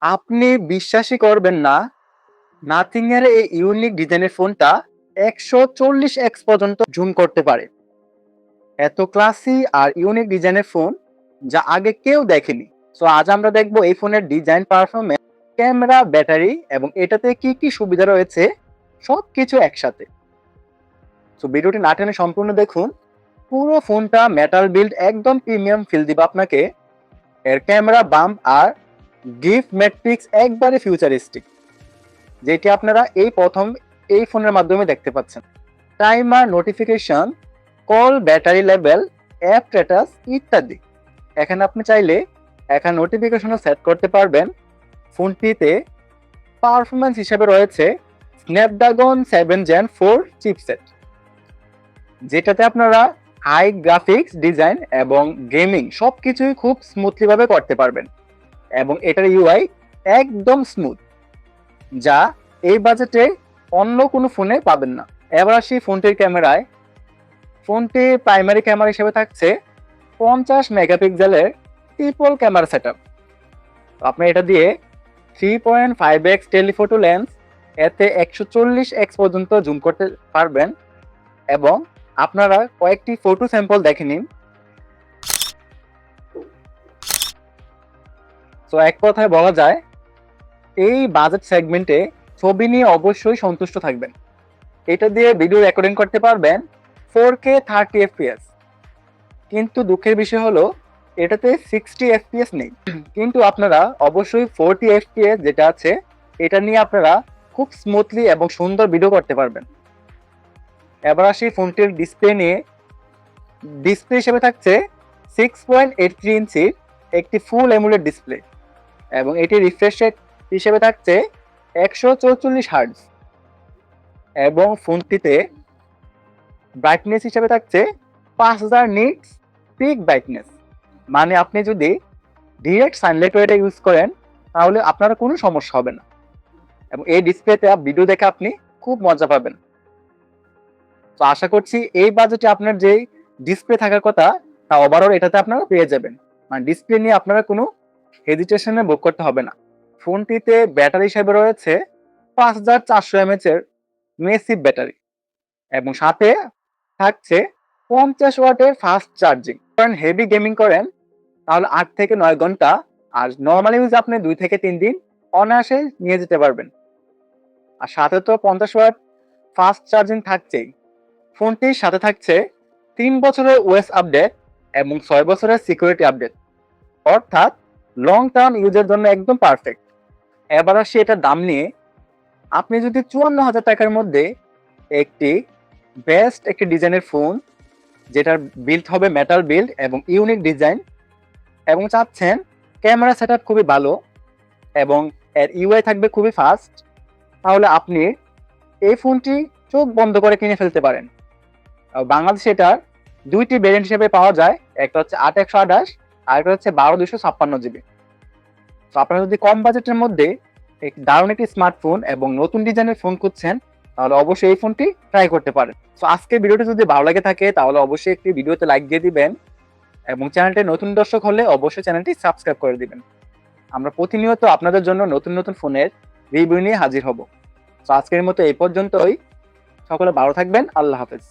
আপনি বিশ্বাসই করবেন না, নাথিং এর এই ইউনিক ডিজাইনের ফোনটা 140x পর্যন্ত জুম করতে পারে। এত ক্লাসি আর ইউনিক ডিজাইনের ফোন যা আগে কেউ দেখেনি। সো আজ আমরা দেখবো এই ফোনের ডিজাইন, পারফরম্যান্স, ক্যামেরা, ব্যাটারি এবং এটাতে কি কি সুবিধা রয়েছে সবকিছু একসাথে। সো ভিডিওটি না টেনে সম্পূর্ণ দেখুন। পুরো ফোনটা মেটাল বিল্ড, একদম প্রিমিয়াম ফিল দিবে আপনাকে। এর ক্যামেরা বাম্প আর গিফট ম্যাট্রিক্স একবারে ফিউচারিস্টিক, যেটি আপনারা এই প্রথম এই ফোনের মাধ্যমে দেখতে পাচ্ছেন। Timer, notification, call, battery level, app status ইত্যাদি। এখানে আপনি চাইলে এখানে নোটিফিকেশনও সেট করতে পারবেন। ফোনটিতে পারফরম্যান্স হিসেবে রয়েছে স্ন্যাপড্রাগন 7 Gen 4 চিপসেট, যেটাতে আপনারা হাই গ্রাফিক্স, ডিজাইন এবং গেমিং সবকিছুই খুব স্মুথলি ভাবে করতে পারবেন। এবং এটার ইউআই একদম স্মুথ, যা এই বাজেটে অন্য কোনো ফোনে পাবেন না। এবার আসি ফোনটির ক্যামেরায়। ফোনটি প্রাইমারি ক্যামেরা হিসেবে থাকছে 50 মেগাপিক্সেলের ট্রিপল ক্যামেরা সেটআপ। আপনি এটা দিয়ে 3.5x টেলিফোটো লেন্স, এতে 140x পর্যন্ত জুম করতে পারবেন। এবং আপনারা কয়েকটি ফটো স্যাম্পল দেখে নিন। তো এক কথায় বলা যায়, এই বাজেট সেগমেন্টে ছবি নিয়ে অবশ্যই সন্তুষ্ট থাকবেন। এটা দিয়ে ভিডিও রেকর্ডিং করতে পারবেন 4K 30 FPS। কিন্তু দুঃখের বিষয় হলো এটাতে 60 FPS নেই। কিন্তু আপনারা অবশ্যই 40 FPS যেটা আছে এটা নিয়ে আপনারা খুব স্মুথলি এবং সুন্দর ভিডিও করতে পারবেন। এবার আসি ফোনটির ডিসপ্লে নিয়ে। ডিসপ্লে হিসেবে থাকছে 6.83 ইঞ্চির একটি ফুল অ্যামোলেড ডিসপ্লে এবং এটি রিফ্রেশ রেট হিসেবে থাকছে 144 হার্টজ। এবং ফোনটিতে ব্রাইটনেস হিসেবে থাকছে 5000 নিটস পিক ব্রাইটনেস। মানে আপনি যদি ডিরেক্ট সানলাইট ওয়েটা ইউজ করেন তাহলে আপনার কোনো সমস্যা হবে না। এবং এই ডিসপ্লেতে ভিডিও দেখে আপনি খুব মজা পাবেন। তো আশা করছি এই বাজেটে আপনার যে ডিসপ্লে থাকার কথা তা ওভারঅল এটাতে আপনারা পেয়ে যাবেন। মানে ডিসপ্লে নিয়ে আপনারা কোনো হেজিটেশনে ভোগ করতে হবে না। ফোনটিতে ব্যাটারি হিসেবে রয়েছে 5400 mAh এর মেসিভ ব্যাটারি এবং সাথে থাকছে 50 ওয়াটের ফাস্ট চার্জিং। কারণ হেভি গেমিং করেন তাহলে 8 থেকে 9 ঘন্টা, আর নর্মাল ইউজ আপনি 2 থেকে 3 দিন অনায়াসে নিয়ে যেতে পারবেন। আর সাথে তো 50 ওয়াট ফাস্ট চার্জিং থাকছেই। ফোনটির সাথে থাকছে 3 বছরের ওএস আপডেট এবং 6 বছরের সিকিউরিটি আপডেট, অর্থাৎ লং টার্ম ইউজের জন্য একদম পারফেক্ট। এবার আসি এটার দাম নিয়ে। আপনি যদি 54,000 টাকার মধ্যে একটি বেস্ট একটি ডিজাইনের ফোন, যেটার বিল্ড হবে মেটাল বিল্ড এবং ইউনিক ডিজাইন, এবং চাচ্ছেন ক্যামেরা সেটআপ খুবই ভালো এবং এর ইউআই থাকবে খুবই ফাস্ট, তাহলে আপনি এই ফোনটি চোখ বন্ধ করে কিনে ফেলতে পারেন। বাংলাদেশে এটার দুইটি ভেরিয়েন্ট হিসেবে পাওয়া যায়, একটা হচ্ছে 8/128 আর একটা হচ্ছে 12/256 GB। তো আপনারা যদি কম বাজেটের মধ্যে দারুণ একটি স্মার্টফোন এবং নতুন ডিজাইনের ফোন খুঁজছেন তাহলে অবশ্যই এই ফোনটি ট্রাই করতে পারেন। তো আজকের ভিডিওটি যদি ভালো লাগে থাকে তাহলে অবশ্যই একটি ভিডিওতে লাইক দিয়ে দিবেন এবং চ্যানেলটি নতুন দর্শক হলে অবশ্যই চ্যানেলটি সাবস্ক্রাইব করে দিবেন। আমরা প্রতিনিয়ত আপনাদের জন্য নতুন নতুন ফোনের রিভিউ নিয়ে হাজির হব। তো আজকের মতো এই পর্যন্তই। সকলে ভালো থাকবেন। আল্লাহ হাফেজ।